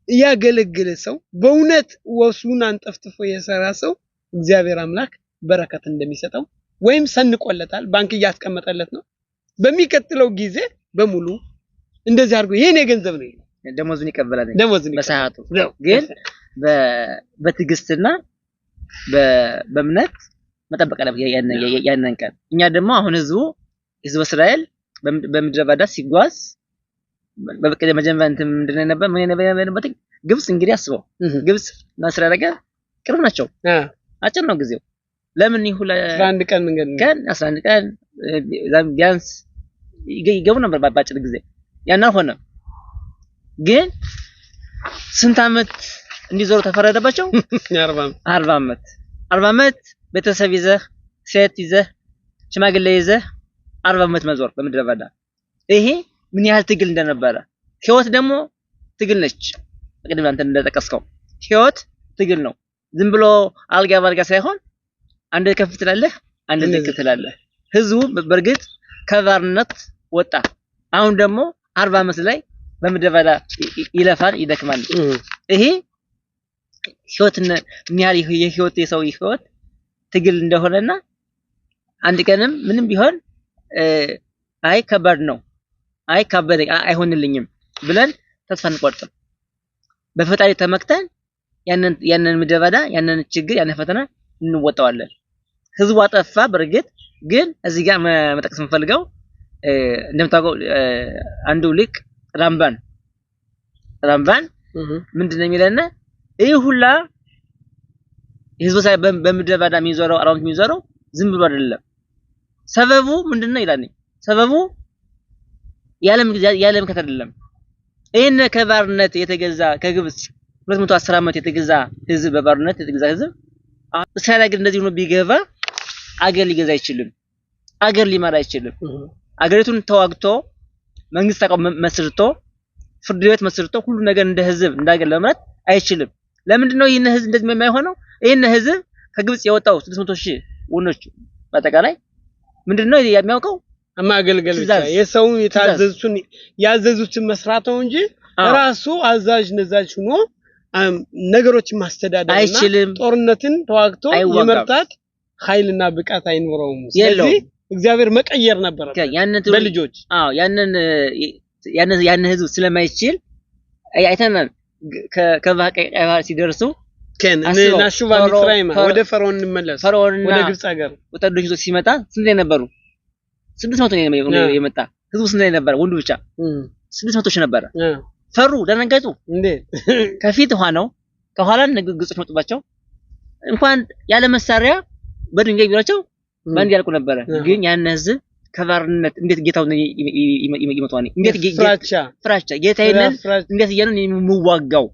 Speaker 2: ያገለግለ ሰው በእውነት ወሱን አንጠፍጥፎ የሰራ ሰው እግዚአብሔር አምላክ በረከት እንደሚሰጠው ወይም ሰንቆለታል፣ ባንክ እያስቀመጠለት ነው። በሚቀጥለው ጊዜ በሙሉ እንደዚህ አድርጎ የኔ ገንዘብ ነው ደሞዙን ይቀበላል። በሰዓቱ ግን በትዕግስትና በእምነት መጠበቅ አለበት ያንን ቀን። እኛ ደግሞ አሁን ህዝቡ እስራኤል በምድረ ባዳ ሲጓዝ በበቀለ መጀመሪያ ምንድነው ነበር ግብጽ እንግዲህ አስበው ግብጽ እና እስራኤል ጋር ቅርብ ናቸው። አጭር ነው ጊዜው። ለምን ይሁን
Speaker 1: 11 ቀን መንገድ
Speaker 2: ቀን 11 ቀን ቢያንስ ይገቡ ነበር ባጭር ጊዜ። ያን ሆነ ግን ስንት አመት እንዲዞሩ ተፈረደባቸው? 40 አመት ቤተሰብ ይዘህ ሴት ይዘህ ሽማግሌ ይዘህ 40 አመት መዞር በምድረ ባዳ። ይሄ ምን ያህል ትግል እንደነበረ። ህይወት ደግሞ ትግል ነች። ቅድም አንተ እንደጠቀስከው ህይወት ትግል ነው። ዝም ብሎ አልጋ ባልጋ ሳይሆን አንድ ከፍ ትላለህ፣ አንድ ዝቅ ትላለህ። ህዝቡ በርግጥ ከባርነት ወጣ። አሁን ደግሞ 40 አመት ላይ በምድረ ባዳ ይለፋል፣ ይደክማል። ይሄ ህይወት ምን ያህል የሰው ህይወት ትግል እንደሆነና አንድ ቀንም ምንም ቢሆን ከባድ ነው ከበደ አይሆንልኝም ብለን ተስፋ አንቆርጥም። በፈጣሪ ተመክተን ያንን ምድረ ባዳ ያንን ችግር ያንን ፈተና እንወጣዋለን። ህዝቡ አጠፋ በርግጥ ግን እዚህ ጋር መጠቅስ የምፈልገው እንደምታውቀው አንዱ ሊቅ ራምባን ምንድነው የሚለና ይሄ ሁላ ህዝቡ በምድረ በዳ የሚዞረው አራዊት የሚዞረው ዝም ብሎ አይደለም ሰበቡ ምንድነው ይላል ሰበቡ ያለም ከተደለም ይሄን ከባርነት የተገዛ ከግብጽ 210 ዓመት የተገዛ ህዝብ በባርነት የተገዛ ህዝብ እስራኤል ሀገር እንደዚህ ሆኖ ቢገባ አገር ሊገዛ አይችልም አገር ሊመራ አይችልም አገሪቱን ተዋግቶ መንግስት ተቋም መስርቶ ፍርድ ቤት መስርቶ ሁሉ ነገር እንደ ህዝብ እንዳገር ለማለት አይችልም ለምንድነው ይሄን ህዝብ እንደዚህ የማይሆነው ይሄን ህዝብ ከግብጽ የወጣው 600,000 ወንዶች በአጠቃላይ ምንድነው የሚያውቀው
Speaker 1: ማገልገል ብቻ የሰው የታዘዙትን ያዘዙትን መስራት ነው እንጂ ራሱ አዛዥ ነዛዥ ሆኖ ነገሮችን ማስተዳደርና ጦርነትን ተዋግቶ የመርታት ኃይልና ብቃት አይኖረውም ስለዚህ እግዚአብሔር መቀየር ነበር በልጆች ያንን ህዝብ ስለማይችል አይተናል ከባቀቀባ ሲደርሱ ናሹባ ሚስራይማ ወደ ፈርዖን እንመለስ ወደ ግብጽ ሀገር
Speaker 2: ወጣቶች ይዞ ሲመጣ ስንት ነበር 600 ነው የመጣ ህዝቡ ስንት ነበር ወንዱ ብቻ 600 ሺህ ነበር ፈሩ ደነገጡ እንዴ ከፊት ሆነው ከኋላ ግብጾች መጡባቸው እንኳን ያለ መሳሪያ በድንጋይ ቢላቸው ባንድ ያልቁ ነበር ግን ያን ህዝብ ከባርነት እንዴት ጌታው ይመጣው እንዴት ፍራቻ ጌታዬን እንዴት ይያኑ የሚዋጋው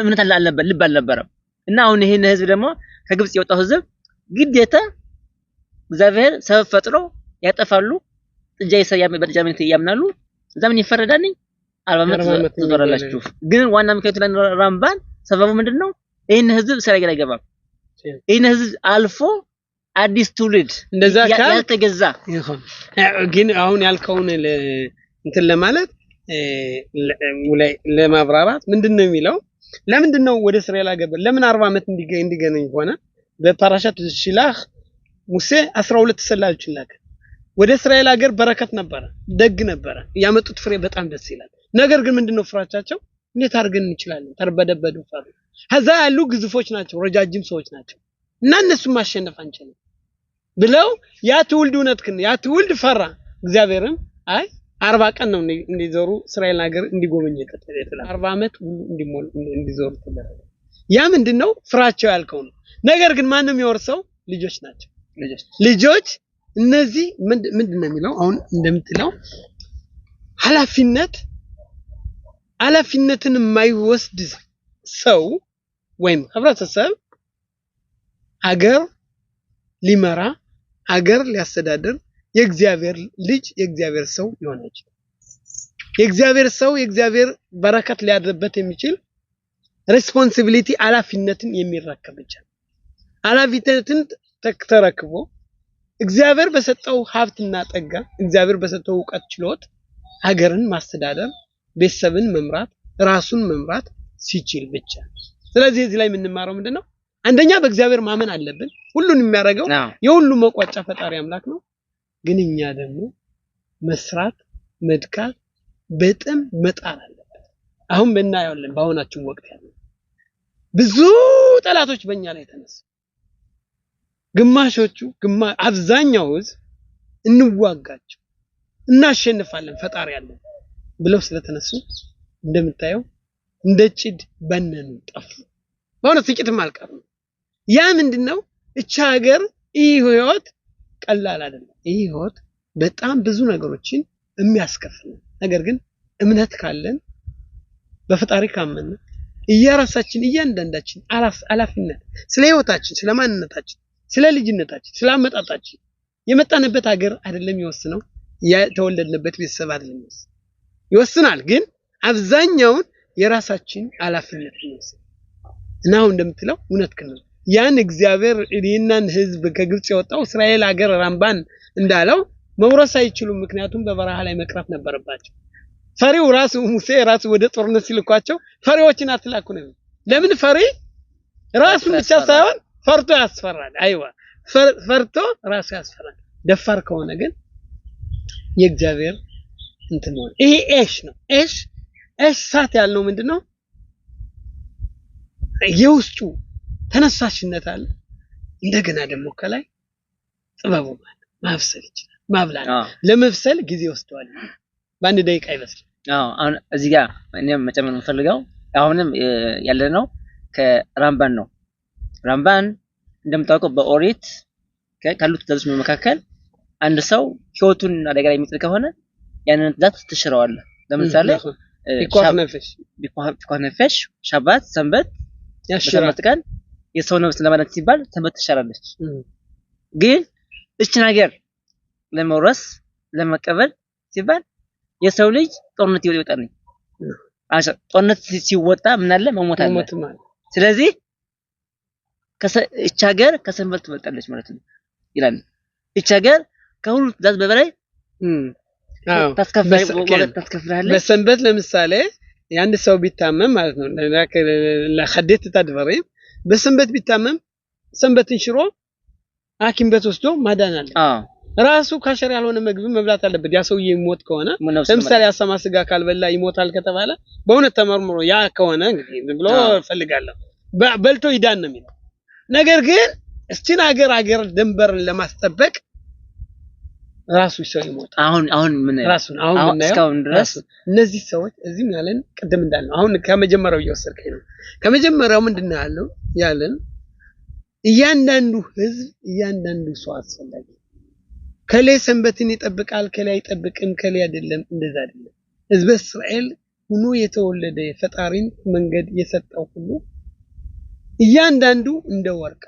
Speaker 2: እምነት አልነበረ ልብ አልነበረ እና አሁን ይሄን ህዝብ ደግሞ ከግብጽ የወጣው ህዝብ ግዴታ እግዚአብሔር ሰበብ ፈጥሮ ያጠፋሉ ጥጃ ይሰያም በጥጃምነት ያምናሉ ዘመን ይፈረዳል 40 ዓመት ተዘራላችሁ ግን ዋና ምክንያቱ ራምባን ሰበቡ ምንድነው ይሄን ህዝብ እስራኤል አይገባም ይሄን ህዝብ አልፎ አዲስ ትውልድ
Speaker 1: እንደዛ
Speaker 2: ያልተገዛ
Speaker 1: ይሁን ግን አሁን ያልከውን እንትን ለማለት ለማብራራት ምንድነው የሚለው ለምንድነው ወደ እስራኤል አገባ ለምን 40 ዓመት እንዲገናኝ ሆነ በፓራሻት ሽላህ ሙሴ 12 ሰላዮችን ላከ ወደ እስራኤል ሀገር በረከት ነበር ደግ ነበር ያመጡት ፍሬ በጣም ደስ ይላል ነገር ግን ምንድነው ፍራቻቸው እንዴት አድርገን እንችላለን ተርበደበዱ ፈሩ ከዛ ያሉ ግዙፎች ናቸው ረጃጅም ሰዎች ናቸው እና እነሱ ማሸነፍ አንችልም ብለው ያ ትውልድ እውነትክን ያ ትውልድ ፈራ እግዚአብሔርም አይ 40 ቀን ነው እንዲዞሩ እስራኤል ሀገር እንዲጎበኙ ተጠየቀ 40 ዓመት እንዲሞል እንዲዞሩ ተደረገ ያ ምንድነው ፍራቻው ያልከው ነው ነገር ግን ማንንም ይወርሰው ልጆች ናቸው ልጆች እነዚህ ምንድነው የሚለው አሁን እንደምትለው ኃላፊነትን የማይወስድ ሰው ወይም ህብረተሰብ ሀገር ሊመራ ሀገር ሊያስተዳድር የእግዚአብሔር ልጅ የእግዚአብሔር ሰው ይሆናል የእግዚአብሔር ሰው የእግዚአብሔር በረከት ሊያድርበት የሚችል ሬስፖንሲቢሊቲ ኃላፊነትን የሚረከብ ብቻ ኃላፊነትን ተረክቦ እግዚአብሔር በሰጠው ሀብትና ጠጋ እግዚአብሔር በሰጠው ዕውቀት ችሎት ሀገርን ማስተዳደር ቤተሰብን መምራት ራሱን መምራት ሲችል ብቻ ስለዚህ እዚህ ላይ የምንማረው ምንድነው አንደኛ በእግዚአብሔር ማመን አለብን ሁሉን የሚያደርገው የሁሉ መቋጫ ፈጣሪ አምላክ ነው ግን እኛ ደግሞ መስራት መድካት በጣም መጣር አለብን አሁን በእናያለን ባሁናችን ወቅት ያለው ብዙ ጠላቶች በእኛ ላይ ተነሱ ግማሾቹ አብዛኛው እንዋጋቸው እናሸንፋለን ፈጣሪ ያለው ብለው ስለተነሱ እንደምታየው እንደ ጭድ በነኑ ጠፉ በእውነት ጥቂትም አልቀሩም ያ ምንድነው እቻ ሀገር ይህ ህይወት ቀላል አይደለም ይህ ህይወት በጣም ብዙ ነገሮችን የሚያስከፍል ነገር ግን እምነት ካለን በፈጣሪ ካመን እያራሳችን እያንዳንዳችን ኃላፊነት ስለ ህይወታችን ስለ ማንነታችን ስለ ልጅነታችን ስለ አመጣጣችን የመጣንበት ሀገር አይደለም ይወስነው የተወለድንበት ቤተሰብ አይደለም ይወስናል ግን አብዛኛውን የራሳችን ኃላፊነት ነው እና አሁን እንደምትለው እውነትክ ነው ያን እግዚአብሔር እኔናን ህዝብ ከግብጽ የወጣው እስራኤል ሀገር ራምባን እንዳለው መውረስ አይችሉም ምክንያቱም በበረሃ ላይ መቅረት ነበረባቸው ፈሪው ራሱ ሙሴ ራሱ ወደ ጦርነት ሲልኳቸው ፈሪዎችን አትላኩ ነው ለምን ፈሪ ራሱ ብቻ ሳይሆን ፈርቶ ያስፈራል አይዋ ፈርቶ ራሱ ያስፈራል ደፋር ከሆነ ግን የእግዚአብሔር እንትን ነው ይሄ ኤሽ ነው ኤሽ ሳት ያለው ምንድነው የውስጡ ተነሳሽነት አለ እንደገና ደግሞ ከላይ ጥበቡ ማብሰል ይችላል ማብላት ለመብሰል ጊዜ ወስዷል በአንድ ደቂቃ ይበስል
Speaker 2: አሁን እዚህ ጋር እኔም መጨመር የምፈልገው አሁንም ያለነው ከራምባን ነው ራምባን እንደምታውቀው በኦሪት ካሉት ትእዛዞች መካከል አንድ ሰው ህይወቱን አደጋ ላይ የሚጥል ከሆነ ያንን ትእዛዝ ትሽረዋለህ ለምሳሌ ቢኳነፈሽ ሻባት ሰንበት ያሽራት ቀን የሰው ነፍስ ለማለት ሲባል ሰንበት ትሻላለች ግን እቺ ነገር ለመውረስ ለመቀበል ሲባል የሰው ልጅ ጦርነት ይወጣል ጦርነት ሲወጣ ምን አለ መሞት አለ ስለዚህ እቺ ሀገር ከሰንበት ትበልጣለች ማለት ነው ይላል እቺ ሀገር ከሁሉ ትእዛዝ በበላይ ታስከፍላለች
Speaker 1: በሰንበት ለምሳሌ የአንድ ሰው ቢታመም ማለት ነው ለሐደት ተድበሪ በሰንበት ቢታመም ሰንበትን ሽሮ ሐኪም ቤት ወስዶ ማዳን አለ ራሱ ካሸር ያልሆነ ምግብ መብላት አለበት ያ ሰውዬ ይሞት ከሆነ ለምሳሌ አሳማ ስጋ ካልበላ ይሞታል ከተባለ በእውነት ተመርምሮ ያ ከሆነ እንግዲህ ብሎ ፈልጋለሁ በልቶ ይዳን ነው የሚለው ነገር ግን እስቲን ሀገር ድንበርን ለማስጠበቅ ራሱ ሰው ይሞት አሁን ምን አሁን እስካሁን ድረስ እነዚህ ሰዎች እዚህም ያለን ቀደም እንዳልነው አሁን ከመጀመሪያው እየወሰድከኝ ነው ከመጀመሪያው ምንድነው ያለው ያለን እያንዳንዱ ህዝብ እያንዳንዱ ሰው አስፈላጊ ከሌ ሰንበትን ይጠብቃል ከሌ አይጠብቅም ከሌ አይደለም እንደዛ አይደለም ህዝበ እስራኤል ሁሉ የተወለደ ፈጣሪን መንገድ የሰጠው ሁሉ እያንዳንዱ እንደ ወርቅ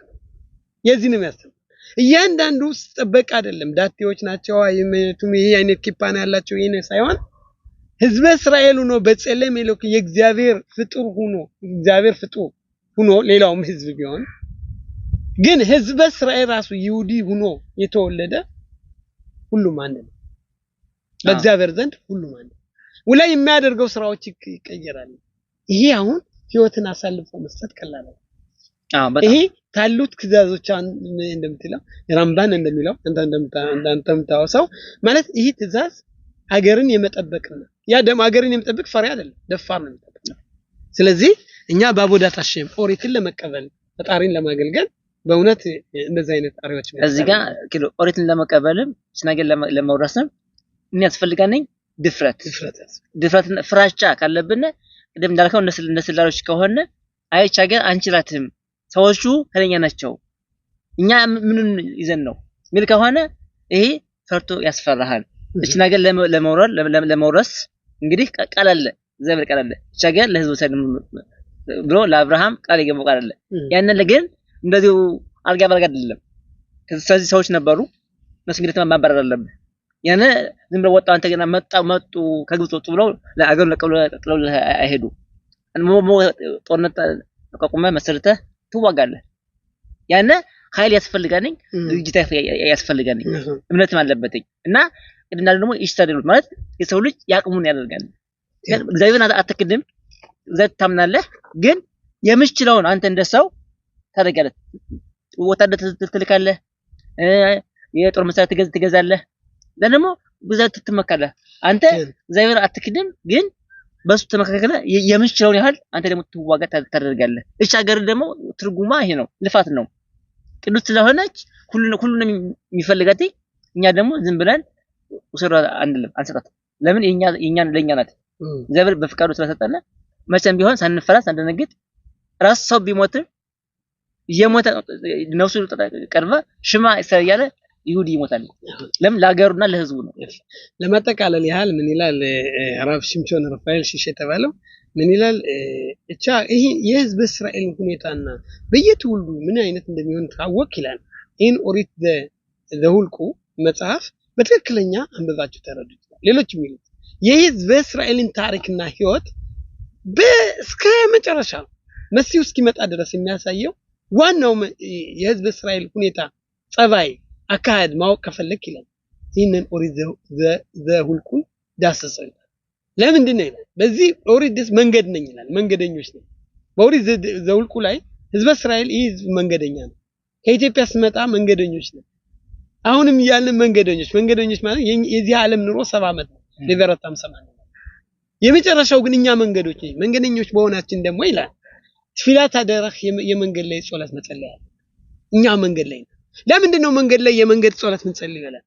Speaker 1: የዚህ ነው የሚያስተምረው እያንዳንዱ ተጠበቅ አይደለም ዳቴዎች ናቸው አይመቱም ይሄ አይነት ኪፓና ያላቸው ይሄን ሳይሆን ህዝበ እስራኤል ሆኖ በጸለም የለክ የእግዚአብሔር ፍጡር ሆኖ ሌላውም ህዝብ ቢሆን ግን ህዝበ እስራኤል ራሱ ይሁዲ ሆኖ የተወለደ ሁሉም አንድ ነው በእግዚአብሔር ዘንድ ሁሉም አንድ ወላይ የሚያደርገው ስራዎች ይቀየራሉ ይሄ አሁን ህይወትን አሳልፎ መስጠት ቀላል ነው ይሄ ታሉት ትእዛዞች እንደምትለው ራምባን እንደሚለው እንደምታወሳው ማለት ይሄ ትእዛዝ ሀገርን የመጠበቅ ነው ያ ደም ሀገርን የመጠበቅ ፈሪ አይደለም ደፋር ነው የሚጠበቅ ስለዚህ እኛ ባቦዳት አሸም ኦሪትን ለመቀበል ፈጣሪን ለማገልገል በእውነት እንደዚህ አይነት አሪዎች
Speaker 2: እዚህ ጋር ኪሎ ኦሪትን ለመቀበልም ስናገል ለመውረስም ምን ያስፈልጋነኝ ድፍረት ፍራቻ ካለብን ቅድም እንዳልከው እንደስላሎች ከሆነ አይቻ ሀገር አንችላትም ሰዎቹ ከለኛ ናቸው እኛ ምን ይዘን ነው ሚል ከሆነ ይሄ ፈርቶ ያስፈራሃል እቺ ነገር ለመውረስ እንግዲህ ቀላል ዘብል ቀላል እቺ ሀገር ለህዝቡ ሰግም ብሎ ለአብርሃም ቃል ይገባው ቃል አለ ያንን ለግን እንደዚሁ አልጋ ባልጋ አይደለም ከዚህ ሰዎች ነበሩ መስጊድ ማባረር አለበት ያነ ዝም ብለው ወጣው አንተ ገና መጡ ከግብጽ ወጡ ብለው ለአገሩ ለቀለው አይሄዱ ጦርነት ተቋቁመ መሰረተ ትዋጋለህ ያነ ኃይል ያስፈልጋነኝ ድርጅት ያስፈልጋነኝ እምነትም አለበትኝ እና ቅድና ደግሞ ይስተደሉት ማለት የሰው ልጅ ያቅሙን ያደርጋል እግዚአብሔርን አትክድም ዘት ታምናለህ ግን የምችለውን አንተ እንደሰው ታደርጋለህ ወታደር ትልካለህ የጦር መሳሪያ ትገዛለህ ደግሞ ብዛት ትመካለህ አንተ እግዚአብሔር አትክድም ግን በሱ ተመካከለ የምችለውን ያህል አንተ ደግሞ ትዋጋ ታደርጋለህ እሺ ሀገር ደግሞ ትርጉማ ይሄ ነው ልፋት ነው ቅዱስ ስለሆነች ሁሉንም የሚፈልጋት እኛ ደግሞ ዝም ብለን ወሰራ አንሰጣት ለምን የኛን ለኛ ናት እግዚአብሔር በፍቃዱ ስለሰጠና መቼም ቢሆን ሳንፈራስ አንደነግጥ ራስ ሰው ቢሞት የሞተ ነፍሱ ቀርባ ሽማ ይሰያለ ይሁዲ ይሞታል ለምን ለሀገሩና ለህዝቡ ነው
Speaker 1: ለማጠቃለል ያህል ምን ይላል ራብ ሽምቾን ራፋኤል ሽሽ ተባለው ምን ይላል እቻ ይሄ የህዝብ እስራኤል ሁኔታና በየትውልዱ ምን አይነት እንደሚሆን ታወቅ ይላል ኢን ኦሪት ዘሁልቁ መጽሐፍ በትክክለኛ አንበባችሁ ተረዱት ሌሎች የሚሉት የህዝብ እስራኤልን ታሪክና ህይወት በእስከ መጨረሻ መሲሁ እስኪመጣ ድረስ የሚያሳየው ዋናው የህዝብ እስራኤል ሁኔታ ጸባይ አካድ ማወቅ ከፈለክ ይላል ይሄንን ኦሪት ዘሁልቁን ዳሰሰል ለምንድን ነው በዚህ ኦሪት ደስ መንገድ ነኝ ይላል መንገደኞች ነው በኦሪት ዘሁልቁ ላይ ህዝብ እስራኤል ህዝብ መንገደኛ ነው ከኢትዮጵያ ስመጣ መንገደኞች ነው አሁንም ያለን መንገደኞች ማለት የዚህ ዓለም ኑሮ 70 ዓመት ነው ለበረታም 80 የመጨረሻው ግን እኛ መንገደኞች በሆናችን ደግሞ ይላል ትፊላት አደረህ የመንገድ ላይ ጾላት መጸለያ እኛ መንገድ ላይ ለምንድን ነው መንገድ ላይ የመንገድ ጾላት መጸለይ ይላል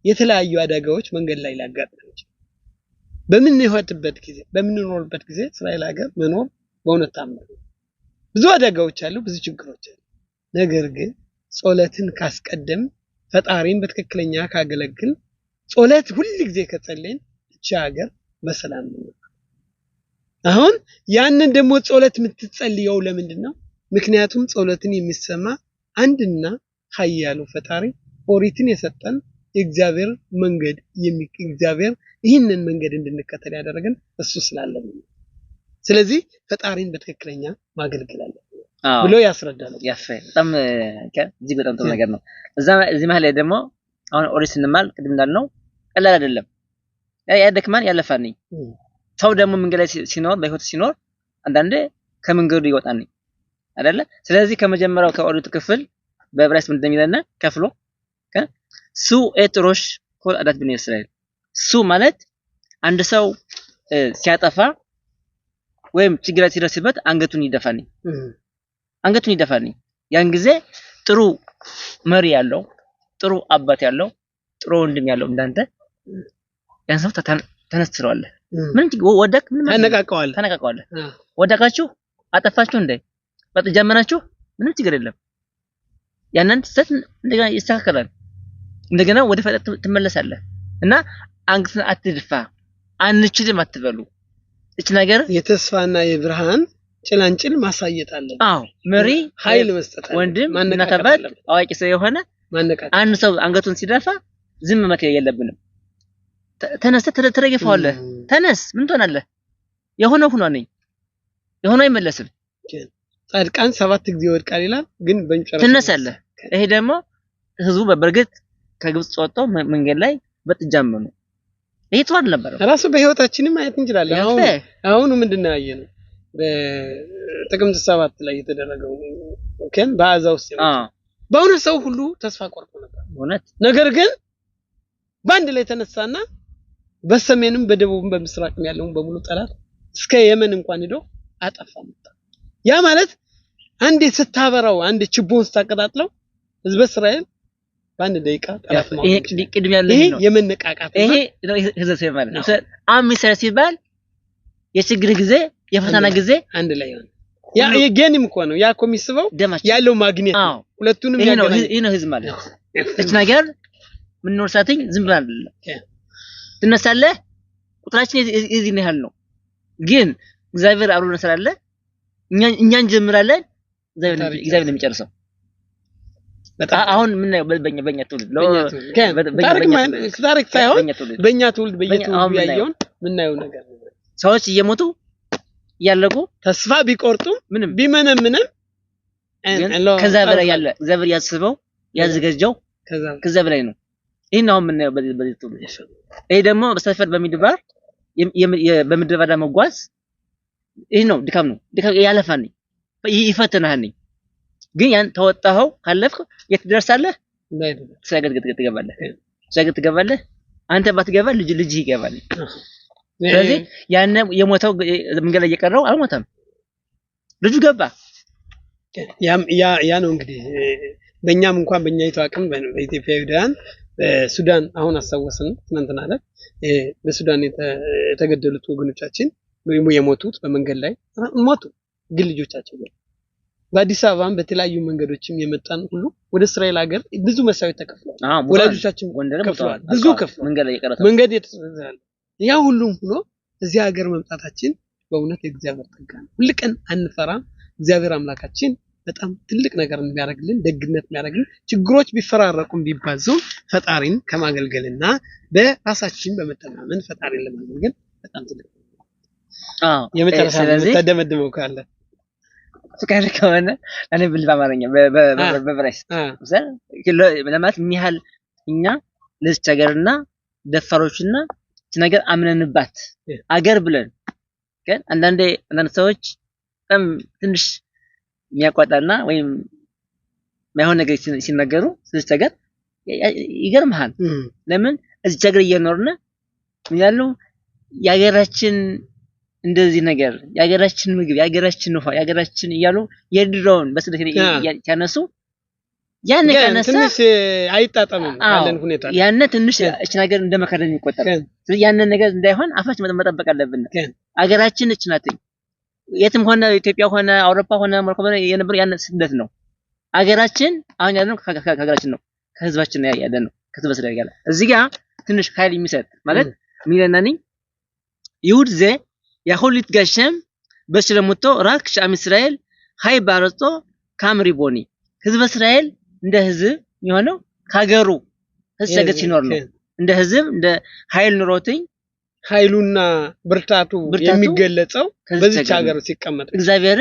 Speaker 1: የተለያዩ አደጋዎች መንገድ ላይ ሊያጋጥሙ ይችላል። በምንኖርበት ጊዜ እስራኤል ሀገር መኖር በእውነት ታምር ነው። ብዙ አደጋዎች አሉ፣ ብዙ ችግሮች አሉ። ነገር ግን ጸሎትን ካስቀደም ፈጣሪን በትክክለኛ ካገለግል ጸሎት ሁሉ ጊዜ ከጸለይን እቺ ሀገር በሰላም ነው። አሁን ያንን ደግሞ ጸሎት የምትጸልየው ለምንድነው? ምክንያቱም ጸሎትን የሚሰማ አንድና ኃያሉ ፈጣሪ ኦሪትን የሰጠን እግዚአብሔር መንገድ እግዚአብሔር ይህንን መንገድ እንድንከተል ያደረገን እሱ ስላለን ነው። ስለዚህ ፈጣሪን በትክክለኛ ማገልገል አለብን ብሎ ያስረዳል።
Speaker 2: በጣም እዚህ በጣም ጥሩ ነገር ነው። እዚህ መሀል ላይ ደግሞ አሁን ኦሪት ስንማል ቅድም እንዳልነው ቀላል አይደለም። ያደክማን ያለፋን ሰው ደግሞ መንገድ ላይ ሲኖር በህይወት ሲኖር አንዳንዴ ከመንገዱ ይወጣን አይደለ? ስለዚህ ከመጀመሪያው ከኦሪቱ ክፍል በዕብራይስጥ ምንድነው የሚለና ከፍሎ ሱ ኤትሮሽ ኮል አዳት ብን እስራኤል ሱ ማለት አንድ ሰው ሲያጠፋ ወይም ችግር ሲደርስበት አንገቱን ይደፋኒ ያን ጊዜ ጥሩ መሪ ያለው ጥሩ አባት ያለው ጥሩ ወንድም ያለው እንዳንተ ያን ሰው ተነስተዋለህ ምን ወደቅ ምን ተነቃቀዋለህ ወደቃችሁ አጠፋችሁ እንዴ በተጀመናችሁ ምንም ችግር የለም ያንን ተሰት እንደገና ይስተካከላል እንደገና ወደ ፈጣሪ ትመለሳለህ እና አንግስን አትድፋ አንችልም አትበሉ እቺ ነገር
Speaker 1: የተስፋና የብርሃን ጭላንጭል ማሳየት አለ።
Speaker 2: አዎ መሪ
Speaker 1: ኃይል መስጠት አለ።
Speaker 2: ወንድም እናታባት አዋቂ ሰው የሆነ
Speaker 1: ማነቃት
Speaker 2: አንድ ሰው አንገቱን ሲደፋ ዝም ማለት የለብንም። ተነስተህ ተረጋግፈዋለህ ተነስ ምን ትሆናለህ የሆነው ነኝ የሆነው አይመለስም
Speaker 1: ጻድቃን 7 ጊዜ ወድቃል ይላል ግን በእንጨራ
Speaker 2: ትነሳለህ ይሄ ደግሞ ህዝቡ በበርግጥ ከግብጽ ወጣው መንገድ ላይ በጥጃም ነው ይሄ ተዋል ነበር
Speaker 1: ራሱ በህይወታችንም ማየት እንችላለን አሁን ምንድነው ያየነው በጥቅምት 7 ላይ የተደረገው ከን በአዛ ውስጥ በእውነት ሰው ሁሉ ተስፋ ቆርጦ ነበር
Speaker 2: እውነት
Speaker 1: ነገር ግን ባንድ ላይ ተነሳና በሰሜንም በደቡብም በምስራቅም ያለውን በሙሉ ጠላት እስከ የመን እንኳን ሄዶ አጠፋ መጣ ያ ማለት አንዴ ስታበራው አንድ ችቦን ስታቀጣጥለው ህዝበ እስራኤል ባንድ ደቂቃ ጠላት ነው
Speaker 2: ይሄ ቅድም ያለው
Speaker 1: ይሄ የመነቃቃት
Speaker 2: ይሄ ህዝብ ሲባል አሚሰር ሲባል የችግር ጊዜ የፈተና ጊዜ
Speaker 1: አንድ ላይ ነው ያ የጌንም እኮ ነው ያ ኮሚስበው ያለው ማግኔት ሁለቱንም ያገናኝ
Speaker 2: ይሄ ነው ህዝብ ማለት እቺ ነገር ምን ነው ሳትኝ ዝም ብላ አይደለም ትነሳለህ ቁጥራችን እዚህ ነው ያለው ግን እግዚአብሔር አብሮን ስላለ እኛን ጀምራለን እግዚአብሔር ነው የሚጨርሰው አሁን ምን ነው በእኛ ትውልድ
Speaker 1: ታሪክ ሳይሆን በእኛ ትውልድ በየትውልዱ ያየውን ምን ነው ነገር
Speaker 2: ሰዎች እየሞቱ ያለቁ
Speaker 1: ተስፋ ቢቆርጡም
Speaker 2: ምንም
Speaker 1: ቢመነምንም
Speaker 2: ከዛ በላይ ያለ እግዚአብሔር ያስበው ያዘጋጀው ከዛ በላይ ነው ይሄ ነው ምን ነው በዚህ ትውልድ ይሄ ደግሞ በሰፈር በሚድባር በምድረ በዳ መጓዝ ይሄ ነው ድካም ያለፋን ይፈተናል ግን ያን ተወጣኸው ካለፍክ የት ትደርሳለህ ሰገድ ትገባለህ አንተ ባትገባ ልጅ ይገባል ስለዚህ ያን የሞተው መንገድ ላይ የቀረው አልሞተም ልጁ ገባ
Speaker 1: ያ ነው እንግዲህ በእኛም እንኳን በእኛ ይተዋቀም በኢትዮጵያውያን በሱዳን አሁን አሳወሰን ትናንትና አይደል በሱዳን የተገደሉት ወገኖቻችን ወይም የሞቱት በመንገድ ላይ ሞቱ ግን ልጆቻቸው በአዲስ አበባም በተለያዩ መንገዶችም የመጣን ሁሉ ወደ እስራኤል ሀገር ብዙ መስዋዕት ተከፍሏል ወላጆቻችን ከፍለዋል ብዙ ከፍለዋል
Speaker 2: መንገድ ላይ የቀረው
Speaker 1: መንገድ የተሰራል ያ ሁሉም ሆኖ እዚህ ሀገር መምጣታችን በእውነት የእግዚአብሔር ጸጋ ነው ሁሉ ቀን አንፈራም እግዚአብሔር አምላካችን በጣም ትልቅ ነገር የሚያደርግልን ደግነት የሚያደርግልን ችግሮች ቢፈራረቁም ቢባዙም ፈጣሪን ከማገልገልና በራሳችን በመተማመን ፈጣሪን ለማገልገል በጣም ትልቅ የመጨረሻ ተደመደመው ካለ
Speaker 2: ፍቃድ ከሆነ እኔ በአማርኛ በዕብራይስጥ ለማለት ምን ያህል እኛ ለዚህ ሀገርና ደፋሮችና ነገር አምነንባት አገር ብለን ግን አንዳንድ ሰዎች በጣም ትንሽ የሚያቋጣና ወይም ማይሆን ነገር ሲናገሩ ስለዚህ ሀገር ይገርምሃል ለምን እዚህ ሀገር እየኖርና ምን ያለው የሀገራችን እንደዚህ ነገር የሀገራችን ምግብ የሀገራችን ውሃ የሀገራችን እያሉ የድሮውን በስደት ያነሱ ያን ቀነሰ
Speaker 1: ትንሽ አይጣጣምም ካለን ሁኔታ
Speaker 2: ያን ትንሽ እቺ ነገር እንደመከረን ይቆጠር ስለዚህ ያን ነገር እንዳይሆን አፋችን መጠበቅ አለብን አገራችን እቺ ናት የትም ሆነ ኢትዮጵያ ሆነ አውሮፓ ሆነ አሜሪካ ሆነ የነበር ያን ስደት ነው አገራችን አሁን ያለው ከሀገራችን ነው ከህዝባችን ያለ ነው ከህዝብ ስለ ያለ እዚህ ጋር ትንሽ ኃይል የሚሰጥ ማለት ሚለናኒ ይሁድ ዘ ያሁሊት ጋሸም በስለሙቶ ራክ ሻም እስራኤል ሃይ ባረጦ ካምሪቦኒ ህዝብ እስራኤል እንደ ህዝብ የሆነው ካገሩ ህሰገት ሲኖር ነው እንደ ህዝብ እንደ ኃይል ኑሮትኝ
Speaker 1: ኃይሉና ብርታቱ የሚገለጸው በዚህ ሀገር ሲቀመጥ እግዚአብሔር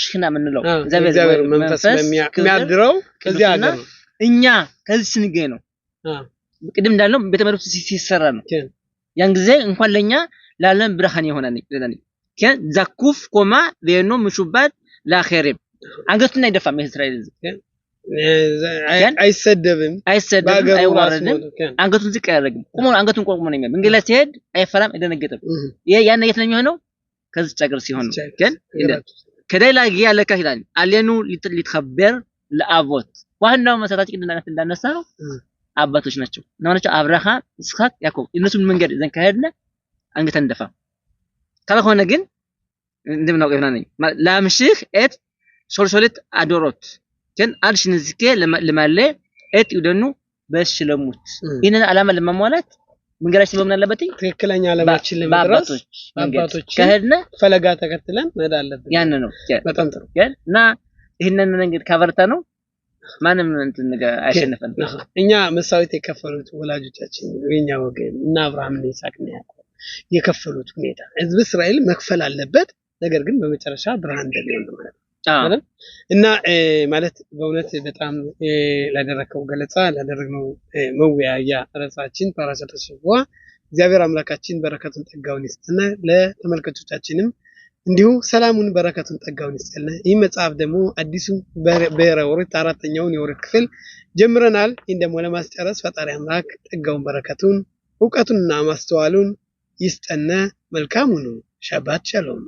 Speaker 1: ሽክና ምንለው እግዚአብሔር መንፈስ የሚያድረው ከዚህ ሀገር ነው እኛ ከዚህ ስንገኝ ነው ቅድም እንዳለው ቤተ መቅደስ ሲሰራ ነው ያን ጊዜ እንኳን ለኛ ለዓለም ብርሃን ይሆናል ለኔ ዛኩፍ ኮማ ቬኖ ምሹባት ለአኺሪም አንገቱን አይደፋም እስራኤል አይሰደብም አይዋረድም አንገቱን ዝቅ ያደርግም ቆሞ አንገቱን ቆሞ ነው የሚል እንግዲህ ሲሄድ አይፈራም አይደነገጥም ያን የት ነው የሚሆነው ከዚህ ሀገር ሲሆን ግን ከሌላ ያለ ካህላን አለኑ ሊተከበር ለአቦት ዋናው መሰረታችን እንዳነሳው አባቶች ናቸው ናቸው አብርሃም ይስሐቅ ያዕቆብ እነሱን መንገድ ዘን ካሄድና አንገተን እንደፋ ካልሆነ ግን እንደምናውቀው ይሆናል ላምሽህ እት ሶልሶለት አዶሮት ግን አልሽን ዝከ ለማለ እት ይደኑ በሽለሙት ይሄን አላማ ለማሟላት መንገዳችን በምን አለበት ትክክለኛ አላማችን ለማድረስ አባቶች ከሄድና ፈለጋ ተከትለን መሄድ አለብን ያን ነው በጣም ጥሩ እና ይሄንን መንገድ ካቨርታ ነው ማንም እንትን ነገር አይሸነፈን እኛ መስዋዕት የከፈሉት ወላጆቻችን የኛ ወገን እና አብርሃምና ይስሐቅና ያዕቆብ የከፈሉት ሁኔታ ህዝብ እስራኤል መክፈል አለበት ነገር ግን በመጨረሻ ብርሃን እንደሚሆን ማለት ነው እና ማለት በእውነት በጣም ላደረከው ገለጻ ላደረግነው መወያያ ራሳችን ፓራሻት ተሽዋ እግዚአብሔር አምላካችን በረከቱን ጸጋውን ይስጥና ለተመልካቾቻችንም እንዲሁ ሰላሙን በረከቱን ጸጋውን ይስጥልና ይህ መጽሐፍ ደግሞ አዲሱ ብሔረ ኦሪት አራተኛውን የኦሪት ክፍል ጀምረናል ይህን ደግሞ ለማስጨረስ ፈጣሪ አምላክ ጸጋውን በረከቱን ዕውቀቱንና ማስተዋሉን ይስጠና መልካሙ ነው ሻባት ሻሎም